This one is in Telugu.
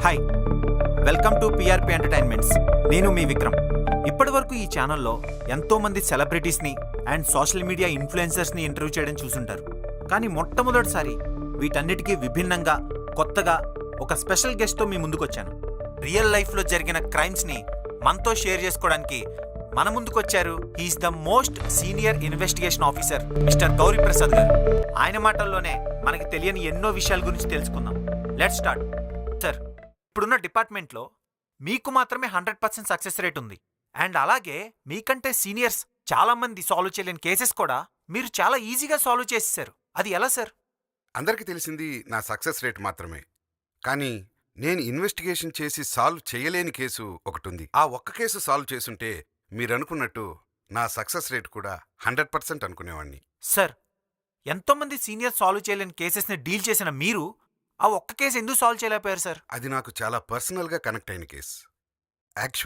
Hi, welcome to PRP entertainments. నేను మీ విక్రమ్. ఇప్పటివరకు ఈ ఛానల్లో ఎంతోమంది సెలబ్రిటీస్ని అండ్ సోషల్ మీడియా ఇన్ఫ్లుయెన్సర్స్ని ఇంటర్వ్యూ చేయడం చూసుంటారు. కానీ మొట్టమొదటిసారి వీటన్నిటికీ విభిన్నంగా కొత్తగా ఒక స్పెషల్ గెస్ట్తో మీ ముందుకొచ్చాను. రియల్ లైఫ్లో జరిగిన క్రైమ్స్ని మనతో షేర్ చేసుకోవడానికి మన ముందుకొచ్చారు. He's the most senior investigation officer Mr Gouri Prasad garu. ఆయన మాటల్లోనే మనకి తెలియని ఎన్నో విషయాల గురించి తెలుసుకుందాం. Let's start. సార్, ఇప్పుడున్న డిపార్ట్మెంట్లో మీకు మాత్రమే 100% సక్సెస్ రేట్ ఉంది. అండ్ అలాగే మీకంటే సీనియర్స్ చాలా మంది సాల్వ్ చేయలేని కేసెస్ కూడా మీరు చాలా ఈజీగా సాల్వ్ చేసేసారు. అది ఎలా సార్? అందరికీ తెలిసింది నా సక్సెస్ రేట్ మాత్రమే. కానీ నేను ఇన్వెస్టిగేషన్ చేసి సాల్వ్ చేయలేని కేసు ఒకటుంది. ఆ ఒక్క కేసు సాల్వ్ చేసుంటే మీరనుకున్నట్టు నా సక్సెస్ రేట్ కూడా 100% అనుకునేవాణ్ణి. సార్, ఎంతోమంది సీనియర్ సాల్వ్ చేయలేని కేసెస్ని డీల్ చేసిన మీరు ఆ ఒక్క కేసు ఎందుకు సాల్వ్ చేయలేకపోయారు సార్? అది నాకు చాలా పర్సనల్గా కనెక్ట్ అయిన కేసు.